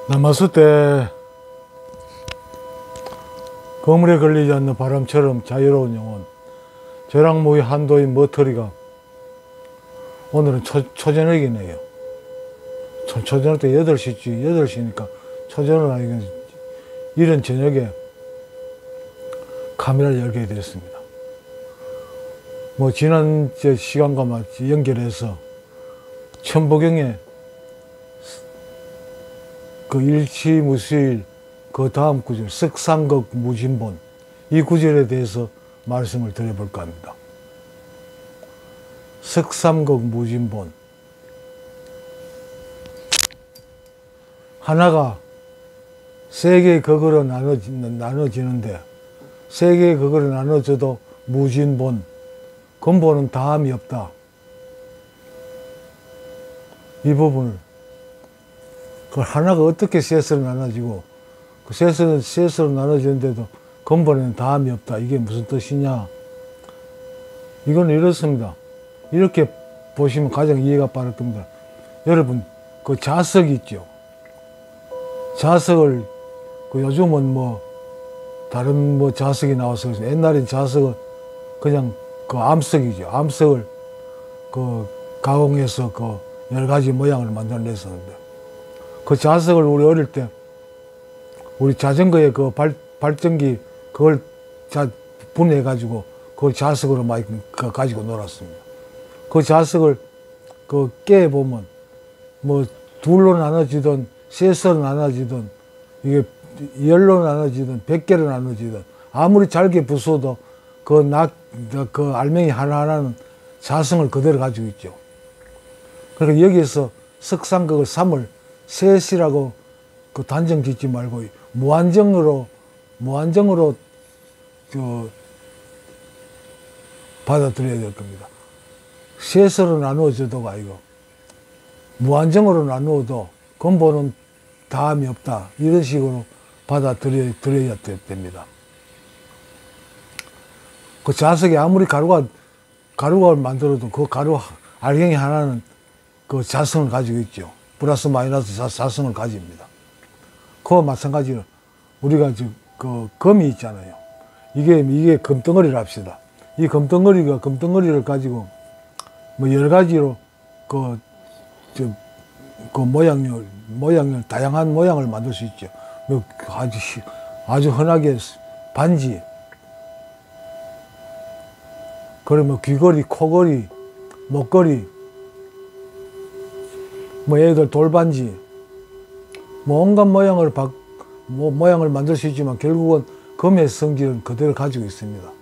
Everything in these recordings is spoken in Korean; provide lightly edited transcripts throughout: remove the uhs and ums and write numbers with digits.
남았을 때 거물에 걸리지 않는 바람처럼 자유로운 영혼, 벼락무의 한도인 머터리가 오늘은 초저녁이네요. 초저녁 때 8시니까 초저녁 아니면 이른 저녁에 카메라를 열게 됐습니다. 뭐 지난 시간과 연결해서 천보경의 그 일치무수일 그 다음 구절 석상극 무진본, 이 구절에 대해서 말씀을 드려볼까 합니다. 석삼극 무진본, 하나가 세 개의 극으로 나눠지는데 세 개의 극으로 나눠져도 무진본, 근본은 다함이 없다. 이 부분을, 그 하나가 어떻게 셋으로 나눠지고 그 셋으로 나눠지는데도 근본에는 다함이 없다. 이게 무슨 뜻이냐? 이건 이렇습니다. 이렇게 보시면 가장 이해가 빠를 겁니다. 여러분, 그 자석 있죠? 자석을, 그 요즘은 뭐, 다른 뭐 자석이 나와서, 옛날엔 자석은 그냥 그 암석이죠. 암석을 그 가공해서 그 여러 가지 모양을 만들어냈었는데, 그 자석을 우리 어릴 때, 우리 자전거에 그 발전기, 그걸 분해해가지고, 그걸 자석으로 많이 가지고 놀았습니다. 그 자석을 그 깨보면, 뭐, 둘로 나눠지든, 셋으로 나눠지든, 이게 열로 나눠지든, 100개로 나눠지든, 아무리 잘게 부숴도 그 알맹이 하나하나는 자성을 그대로 가지고 있죠. 그러니까 여기에서 석상극을 3을 셋이라고 그 단정 짓지 말고 무한정으로 받아들여야 될 겁니다. 셋으로 나누어져도가 아니고 무한정으로 나누어도 근본은 다함이 없다. 이런 식으로 받아들여야 됩니다. 그 자석에 아무리 가루가 만들어도 그 가루 알갱이 하나는 그 자성을 가지고 있죠. 플러스 마이너스 자성을 가집니다. 그와 마찬가지로 우리가 지금 그 금이 있잖아요. 이게 금덩어리를 합시다. 이 금덩어리를 가지고 뭐 여러 가지로 그 모양을 다양한 모양을 만들 수 있죠. 뭐 아주 흔하게 반지, 그러면 귀걸이, 코걸이, 목걸이, 뭐 애들 돌반지, 뭐 온갖 모양을 만들 수 있지만 결국은 금의 성질은 그대로 가지고 있습니다.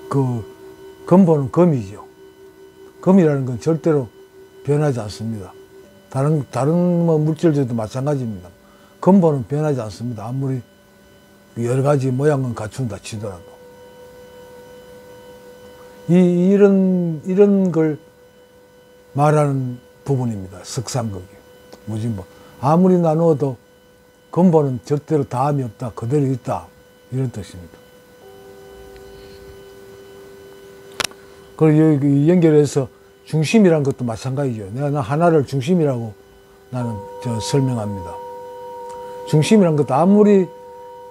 그 근본은 금이죠. 금이라는 건 절대로 변하지 않습니다. 다른 뭐 물질들도 마찬가지입니다. 근본은 변하지 않습니다. 아무리 여러 가지 모양은 갖춘다 치더라도. 이런 걸 말하는 부분입니다. 석상극이. 무진본. 아무리 나누어도 근본은 절대로 다함이 없다. 그대로 있다. 이런 뜻입니다. 그리고 여기 연결해서 중심이란 것도 마찬가지죠. 내가 하나를 중심이라고 나는 설명합니다. 중심이란 것도 아무리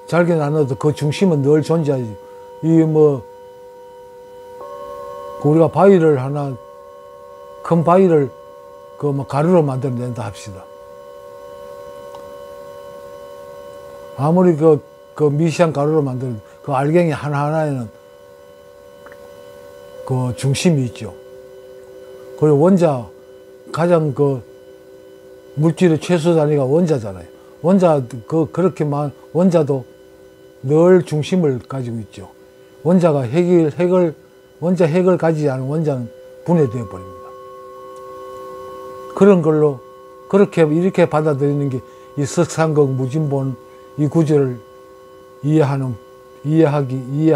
잘게 나눠도 그 중심은 늘 존재하지. 우리가 바위를 하나, 큰 바위를 가루로 만들어낸다 합시다. 아무리 그 미시한 가루로 만든 그 알갱이 하나하나에는 그 중심이 있죠. 그리고 가장 물질의 최소 단위가 원자잖아요. 원자도 늘 중심을 가지고 있죠. 원자 핵을 가지지 않은 원자는 분해되어 버립니다. 그런 걸로, 이렇게 받아들이는 게 이 석상극 무진본 이 구절을 이해하기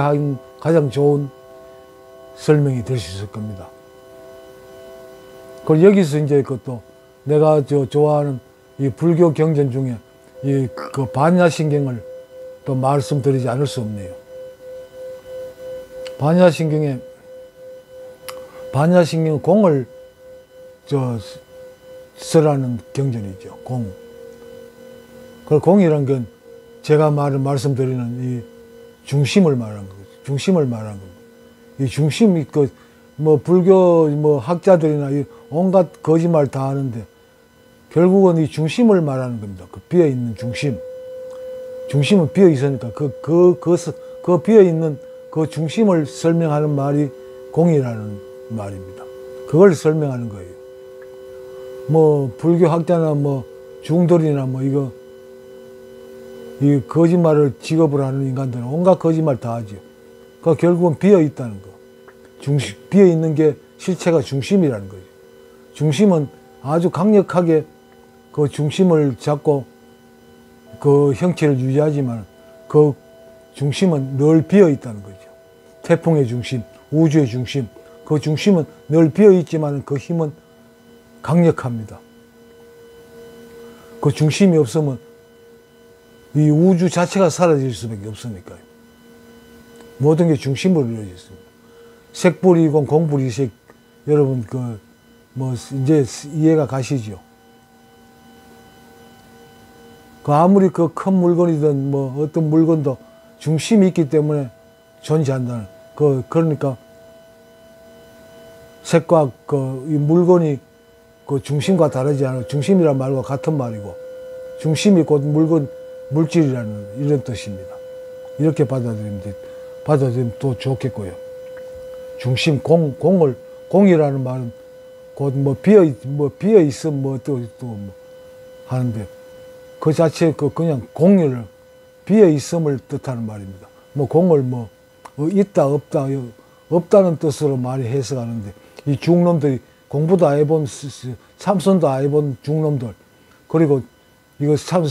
가장 좋은 설명이 될 수 있을 겁니다. 그리고 여기서 이제 그것도 내가 좋아하는 이 불교 경전 중에 그 반야신경을 또 말씀드리지 않을 수 없네요. 반야신경은 공을 쓰라는 경전이죠. 공. 그 공이란 건 제가 말씀드리는 이 중심을 말하는 거죠. 중심을 말하는 겁니다. 이 중심이 뭐 불교 뭐 학자들이나 이 온갖 거짓말 다 하는데 결국은 이 중심을 말하는 겁니다. 그 비어 있는 중심. 중심은 비어 있으니까 그 비어 있는 그 중심을 설명하는 말이 공이라는 말입니다. 그걸 설명하는 거예요. 뭐 불교 학자나 뭐 중들이나 뭐 이 거짓말을 직업으로 하는 인간들은 온갖 거짓말 다 하죠. 그 결국은 비어 있다는 거. 비어 있는 게 실체가 중심이라는 거죠. 중심은 아주 강력하게 그 중심을 잡고 그 형체를 유지하지만 그 중심은 늘 비어 있다는 거죠. 태풍의 중심, 우주의 중심, 그 중심은 늘 비어 있지만 그 힘은 강력합니다. 그 중심이 없으면 이 우주 자체가 사라질 수밖에 없으니까요. 모든 게 중심으로 이루어져 있습니다. 색불이고 공불이색, 여러분 뭐 이제 이해가 가시죠? 그 아무리 그 큰 물건이든 뭐 어떤 물건도 중심이 있기 때문에 존재한다는 그러니까 색과 이 물건이 그 중심과 다르지 않아요. 중심이란 말과 같은 말이고 중심이 곧 물질이라는 이런 뜻입니다. 이렇게 받아들이면 또 좋겠고요. 중심 공이라는 말은 곧 뭐 비어 있으면 뭐 또 뭐 하는데 그 자체 그냥 공유를 비어 있음을 뜻하는 말입니다. 뭐 공을 뭐 있다 없다는 뜻으로 많이 해석하는데 이 중놈들이 공부도 안 해본 참선도 안 해본 중놈들 그리고 이거 참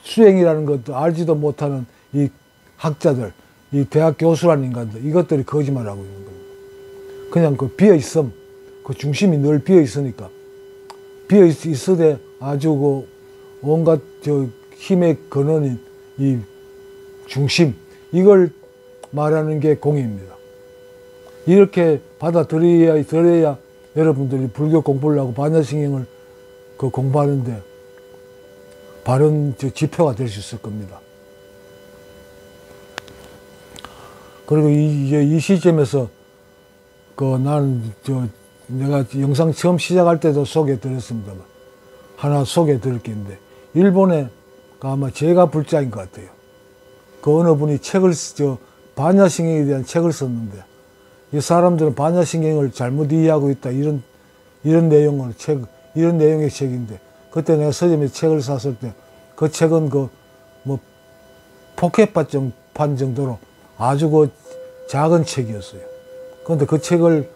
수행이라는 것도 알지도 못하는 이 학자들, 이 대학 교수라는 인간들 이것들이 거짓말하고 있는 겁니다. 그냥 그 비어 있음, 그 중심이 늘 비어 있으니까 비어 있으되 아주 그 온갖 힘의 근원인 이 중심 이걸 말하는 게 공입니다. 이렇게 받아들여야 여러분들이 불교 공부를 하고 반야신경을 공부하는데 바른 지표가 될 수 있을 겁니다. 그리고 이 시점에서 나는 내가 영상 처음 시작할 때도 소개해 드렸습니다만 하나 소개해 드릴 게 있는데 일본에 아마 제가 불자인 것 같아요. 그 어느 분이 반야신경에 대한 책을 썼는데 이 사람들은 반야신경을 잘못 이해하고 있다 이런 내용의 책인데 그때 내가 서점에서 책을 샀을 때 그 책은 뭐 포켓판 정도로 아주 작은 책이었어요. 그런데 그 책을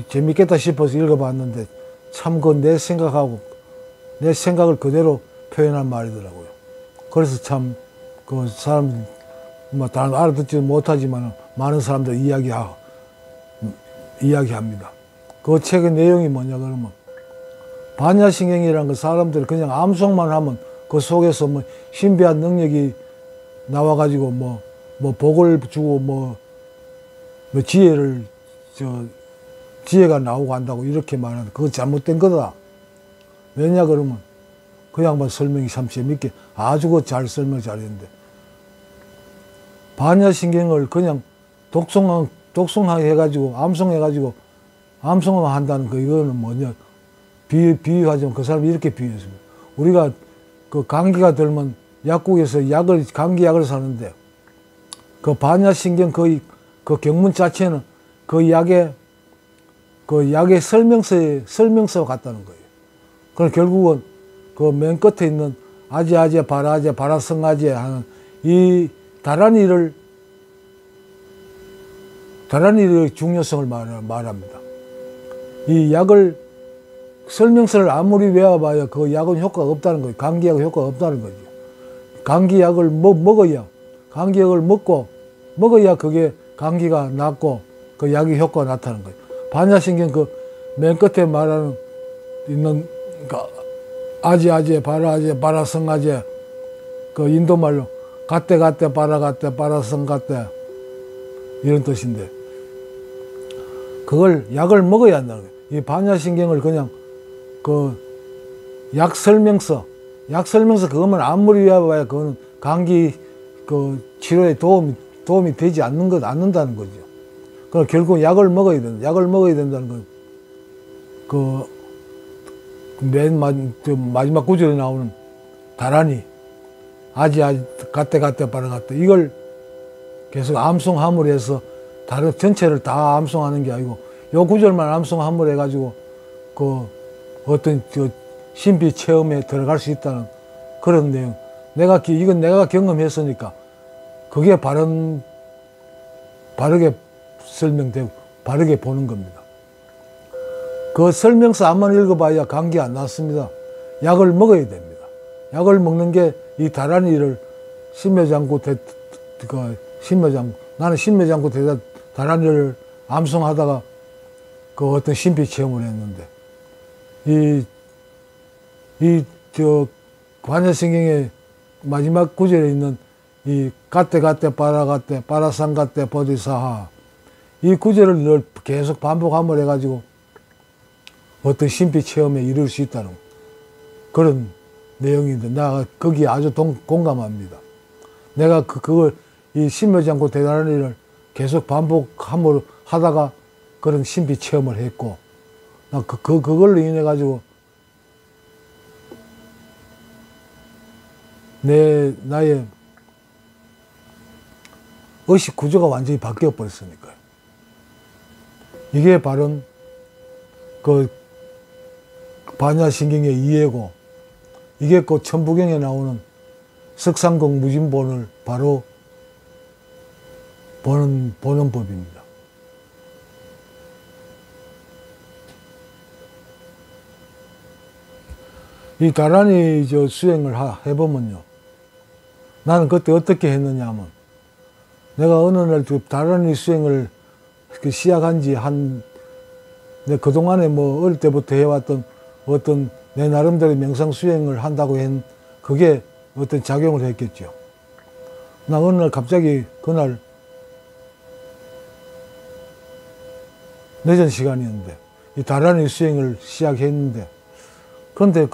재밌겠다 싶어서 읽어봤는데 참 내 생각을 그대로 표현한 말이더라고요. 그래서 참 사람 뭐 다른 알아듣지 못하지만 많은 사람들 이야기합니다. 그 책의 내용이 뭐냐 그러면 반야신경이라는 거 사람들이 그냥 암송만 하면 그 속에서 뭐 신비한 능력이 나와가지고 뭐 복을 주고 뭐 지혜가 나오고 한다고 이렇게 말하는데 그거 잘못된 거다. 왜냐 그러면 그 양반 설명이 참 재밌게 아주 잘 설명 잘했는데 반야신경을 그냥 독송해가지고 암송해가지고 암송만 한다는 거 이거는 뭐냐 비유하자면 그 사람이 이렇게 비유했습니다. 우리가 감기가 들면 약국에서 감기약을 사는데 그 반야신경 그 경문 자체는 그 약의 설명서와 같다는 거예요. 그럼 결국은 그 맨 끝에 있는 아제 바라성아제 하는 이 다란이의 중요성을 말합니다. 이 약을 설명서를 아무리 외워봐야 그 약은 효과가 없다는 거예요. 감기약은 효과가 없다는 거죠. 감기약을 감기약을 먹어야 그게 감기가 낫고 그 약의 효과가 나타나는 거예요. 반야신경 맨 끝에 말하는 있는 아제 바라성아제 인도말로 갓대 바라성 갓대 이런 뜻인데 그걸 약을 먹어야 한다는 거예요. 이 반야신경을 그냥 약 설명서 약 설명서 그것만 아무리 외워봐야 그거는 감기 그 치료에 도움이 되지 않는다는 거죠. 그럼 결국 약을 먹어야 된다. 약을 먹어야 된다는 건 맨 마지막 구절에 나오는 다란이 아지 갓대 빠라갓대 이걸 계속 암송함으로 다른 전체를 다 암송하는 게 아니고 요 구절만 암송함으로 해가지고 그 어떤 신비 체험에 들어갈 수 있다는 그런 내용. 이건 내가 경험했으니까 그게 바르게 설명되고 바르게 보는 겁니다. 그 설명서 한번 읽어봐야 감기 안 났습니다. 약을 먹어야 됩니다. 약을 먹는 게 이 다란이를 나는 신묘장구 다란이를 암송하다가 그 어떤 신비 체험을 했는데 관여성경의 마지막 구절에 있는 이 갓대 빠라상갓대 보디사하 이 구절을 늘 계속 반복함을 해가지고 어떤 신비 체험에 이룰 수 있다는 그런 내용인데 나 거기에 아주 공감합니다. 내가 그걸 이 신묘장구 대단한이를 계속 반복함으로 하다가 그런 신비 체험을 했고 나 그걸로 인해 가지고 나의 의식 구조가 완전히 바뀌어 버렸으니까요. 이게 바로 그 반야신경의 이해고 이게 그 천부경에 나오는 석상공 무진본을 바로 보는 법입니다. 이 다란이 수행을 해보면요. 나는 그때 어떻게 했느냐 하면 내가 어느 날 다란이 수행을 시작한 지 그동안에 어릴 때부터 해왔던 어떤 내 나름대로 명상 수행을 한다고 그게 어떤 작용을 했겠죠. 나 어느 날 갑자기 그날 늦은 시간이었는데 이 다란이 수행을 시작했는데 그런데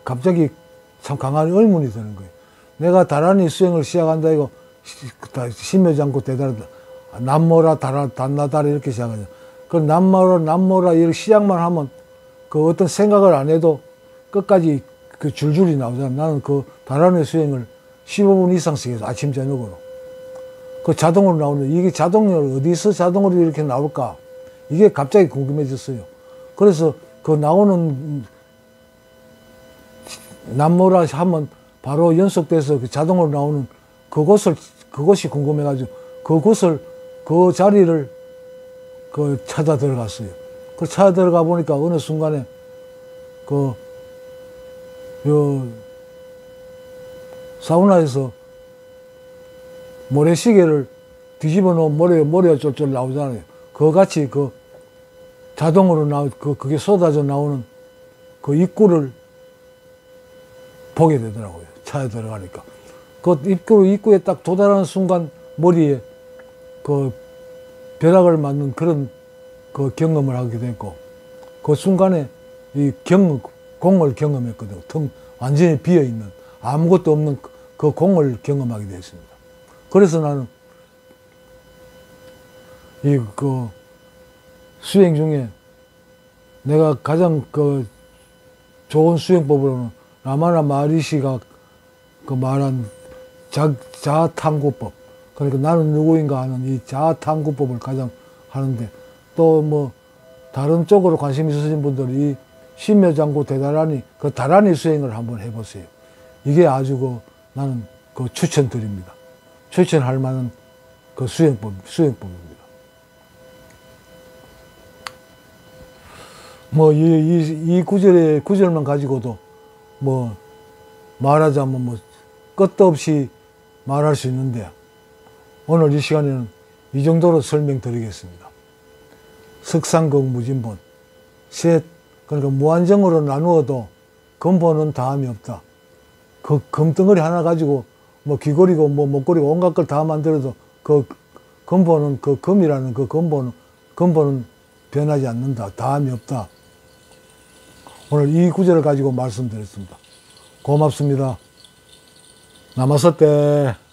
갑자기 참 강한 의문이 드는 거예요. 내가 다란이 수행을 시작한다 이거 신묘장구 대단하다 남모라 단나다리 이렇게 시작하죠. 그 남모라 이렇게 시작만 하면 그 어떤 생각을 안 해도 끝까지 그 줄줄이 나오잖아. 나는 그 다란이 수행을 15분 이상씩 해서 아침 저녁으로 그 자동으로 나오는데 이게 자동으로 어디서 자동으로 이렇게 나올까 이게 갑자기 궁금해졌어요. 그래서 그 나오는 남모라 하면 바로 연속돼서 그 자동으로 나오는 그것이 궁금해가지고 그 자리를 찾아 들어갔어요. 찾아 들어가 보니까 어느 순간에 사우나에서 모래시계를 뒤집어 놓으면 모래가 쫄쫄 나오잖아요. 그거 같이 자동으로 그게 쏟아져 나오는 그 입구를 보게 되더라고요. 차에 들어가니까. 입구에 딱 도달하는 순간 머리에 벼락을 맞는 그런 경험을 하게 됐고, 그 순간에 공을 경험했거든요. 완전히 비어있는, 아무것도 없는 그 공을 경험하게 됐습니다. 그래서 나는 수행 중에 내가 가장 좋은 수행법으로는 라마나 마하리시가 말한 자아탐구법. 그러니까 나는 누구인가 하는 이 자아탐구법을 가장 하는데, 또 다른 쪽으로 관심 있으신 분들이 이 신묘장구 대다란이, 다란이 수행을 한번 해보세요. 이게 아주 나는 추천드립니다. 추천할 만한 수행법입니다. 이 구절만 가지고도 말하자면 끝도 없이 말할 수 있는데, 오늘 이 시간에는 이 정도로 설명드리겠습니다. 석상공 무진본. 그러니까 무한정으로 나누어도 근본은 다함이 없다. 그 금덩어리 하나 가지고 귀걸이고 목걸이고 온갖 걸 다 만들어도 근본은 금이라는 근본은 변하지 않는다. 다함이 없다. 오늘 이 구절을 가지고 말씀드렸습니다. 고맙습니다. 나마서때.